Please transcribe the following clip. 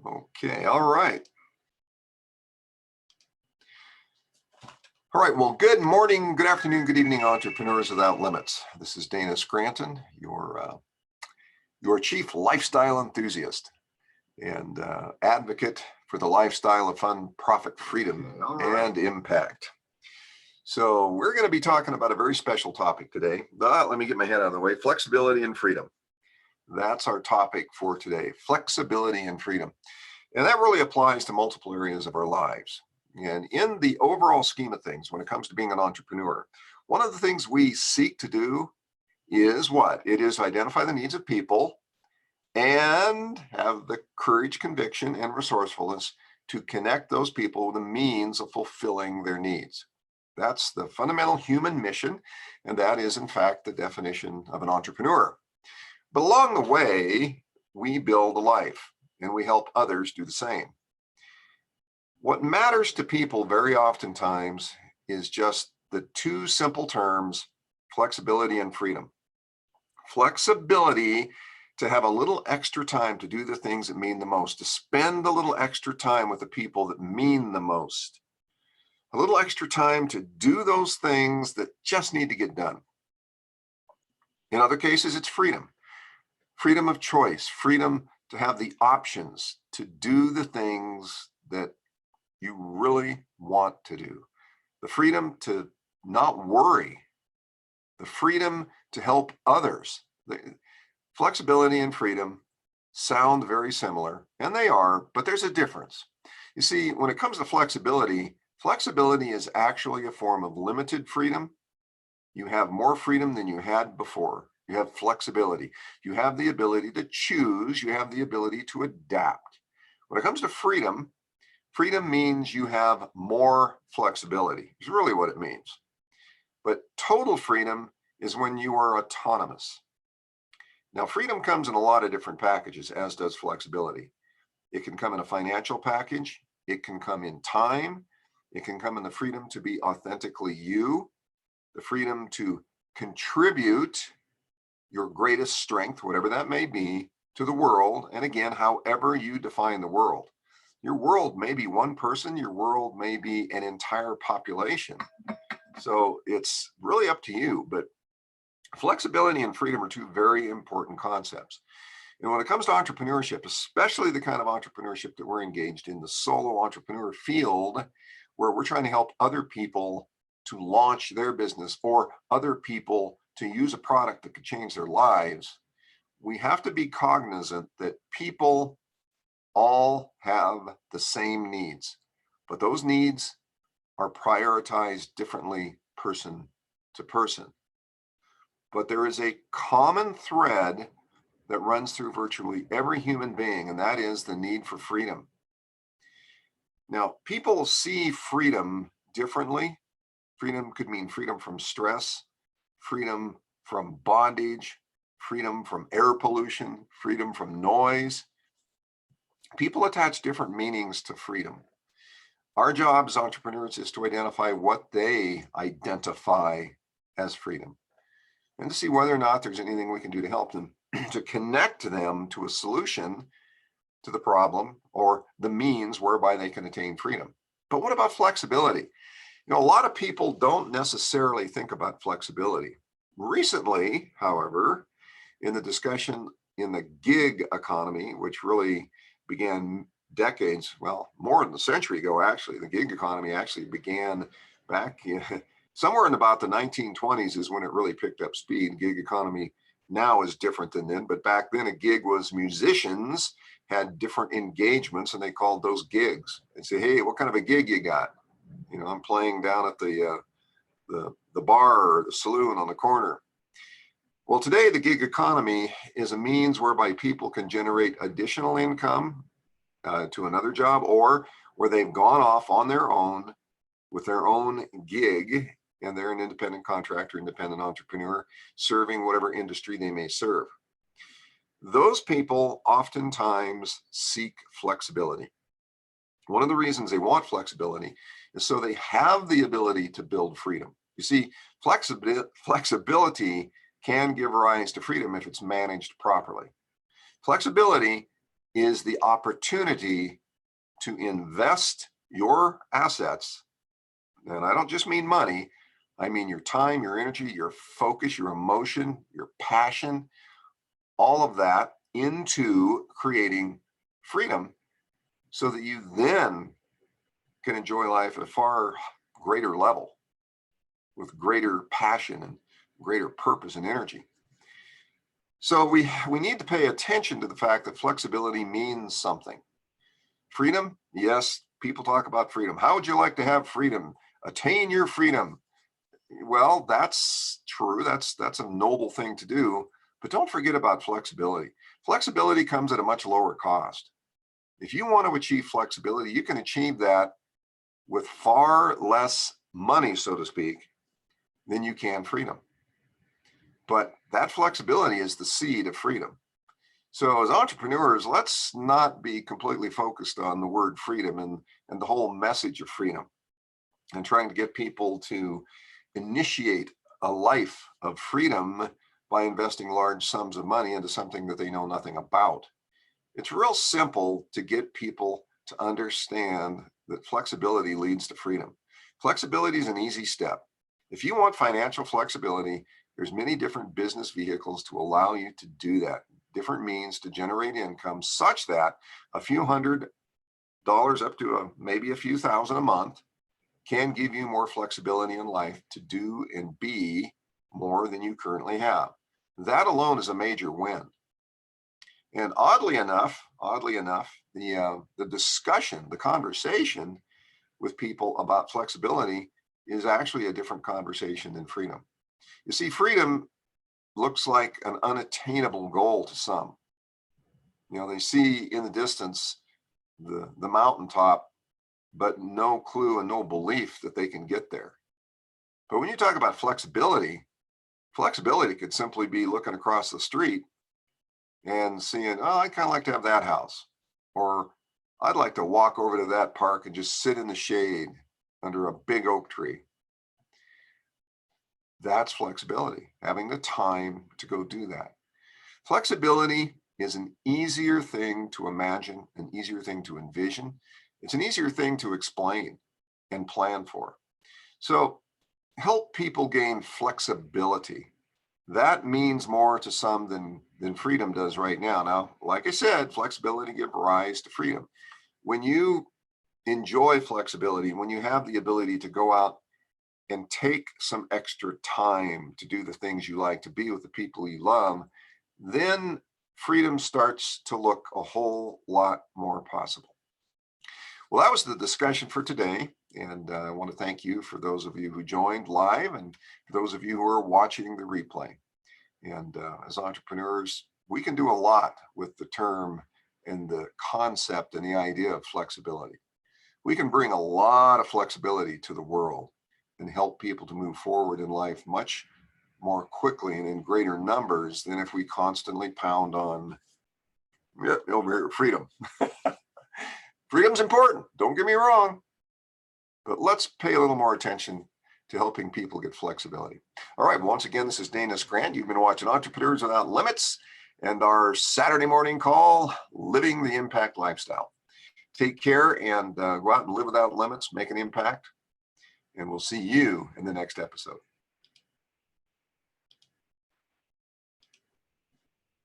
Okay, all right. All right, well, good morning, good afternoon, good evening, entrepreneurs without limits. This is Dana Scranton, your chief lifestyle enthusiast and advocate for the lifestyle of fun, profit, freedom, and impact. So we're going to be talking about a very special topic today. Let me get my head out of the way. Flexibility and freedom. That's our topic for today, flexibility and freedom. And that really applies to multiple areas of our lives. And in the overall scheme of things, when it comes to being an entrepreneur, one of the things we seek to do is what? It is identify the needs of people and have the courage, conviction, and resourcefulness to connect those people with the means of fulfilling their needs. That's the fundamental human mission, and that is, in fact, the definition of an entrepreneur. But along the way, we build a life, and we help others do the same. What matters to people very oftentimes is just the two simple terms, flexibility and freedom. Flexibility to have a little extra time to do the things that mean the most, to spend a little extra time with the people that mean the most, a little extra time to do those things that just need to get done. In other cases, it's freedom. Freedom of choice, freedom to have the options to do the things that you really want to do, the freedom to not worry, the freedom to help others. Flexibility and freedom sound very similar, and they are, but there's a difference. You see, when it comes to flexibility, flexibility is actually a form of limited freedom. You have more freedom than you had before. You have flexibility. You have the ability to choose. You have the ability to adapt. When it comes to freedom, freedom means you have more flexibility, is really what it means. But total freedom is when you are autonomous. Now, freedom comes in a lot of different packages, as does flexibility. It can come in a financial package. It can come in time. It can come in the freedom to be authentically you, the freedom to contribute your greatest strength, whatever that may be, to the world. And again, however you define the world. Your world may be one person, your world may be an entire population. So it's really up to you, but flexibility and freedom are two very important concepts. And when it comes to entrepreneurship, especially the kind of entrepreneurship that we're engaged in, the solo entrepreneur field, where we're trying to help other people to launch their business or other people to use a product that could change their lives, we have to be cognizant that people all have the same needs, but those needs are prioritized differently person to person. But there is a common thread that runs through virtually every human being, and that is the need for freedom. Now, people see freedom differently. Freedom could mean freedom from stress, freedom from bondage, freedom from air pollution, freedom from noise. People attach different meanings to freedom. Our job as entrepreneurs is to identify what they identify as freedom and to see whether or not there's anything we can do to help them, to connect them to a solution to the problem or the means whereby they can attain freedom. But what about flexibility? A lot of people don't necessarily think about flexibility. Recently, however, in the discussion in the gig economy, which really began decades, well, more than a century ago, actually. The gig economy actually began back somewhere in about the 1920s is when it really picked up speed. Gig economy now is different than then, but back then a gig was musicians had different engagements and they called those gigs. They'd say, hey, what kind of a gig you got? I'm playing down at the bar or the saloon on the corner. Well, today, the gig economy is a means whereby people can generate additional income to another job, or where they've gone off on their own with their own gig, and they're an independent contractor, independent entrepreneur, serving whatever industry they may serve. Those people oftentimes seek flexibility. One of the reasons they want flexibility is so they have the ability to build freedom. You see, flexibility can give rise to freedom if it's managed properly. Flexibility is the opportunity to invest your assets. And I don't just mean money. I mean your time, your energy, your focus, your emotion, your passion, all of that into creating freedom so that you then can enjoy life at a far greater level with greater passion and greater purpose and energy. So we need to pay attention to the fact that flexibility means something. Freedom, yes, people talk about freedom. How would you like to have freedom? Attain your freedom. Well, that's true. That's a noble thing to do. But don't forget about flexibility. Flexibility comes at a much lower cost. If you want to achieve flexibility, you can achieve that with far less money, so to speak, than you can freedom. But that flexibility is the seed of freedom. So as entrepreneurs, let's not be completely focused on the word freedom and the whole message of freedom and trying to get people to initiate a life of freedom by investing large sums of money into something that they know nothing about. It's real simple to get people to understand that flexibility leads to freedom. Flexibility is an easy step. If you want financial flexibility, there's many different business vehicles to allow you to do that, different means to generate income such that a few $100 up to maybe a few thousand a month can give you more flexibility in life to do and be more than you currently have. That alone is a major win. And oddly enough, the discussion, the conversation with people about flexibility is actually a different conversation than freedom. You see, freedom looks like an unattainable goal to some. You know, they see in the distance the mountaintop, but no clue and no belief that they can get there. But when you talk about flexibility, flexibility could simply be looking across the street and seeing, oh, I'd kind of like to have that house. Or I'd like to walk over to that park and just sit in the shade under a big oak tree. That's flexibility, having the time to go do that. Flexibility is an easier thing to imagine, an easier thing to envision. It's an easier thing to explain and plan for. So help people gain flexibility. That means more to some than freedom does right now. Now, like I said, flexibility gives rise to freedom. When you enjoy flexibility, when you have the ability to go out and take some extra time to do the things you like, to be with the people you love, then freedom starts to look a whole lot more possible. Well, that was the discussion for today. And I want to thank you for those of you who joined live and for those of you who are watching the replay. And as entrepreneurs, we can do a lot with the term and the concept and the idea of flexibility. We can bring a lot of flexibility to the world and help people to move forward in life much more quickly and in greater numbers than if we constantly pound on over here, freedom. Freedom's important, don't get me wrong, but let's pay a little more attention to helping people get flexibility. All right, once again, this is Dana Scrand. You've been watching Entrepreneurs Without Limits and our Saturday morning call, Living the Impact Lifestyle. Take care and go out and live without limits, make an impact, and we'll see you in the next episode.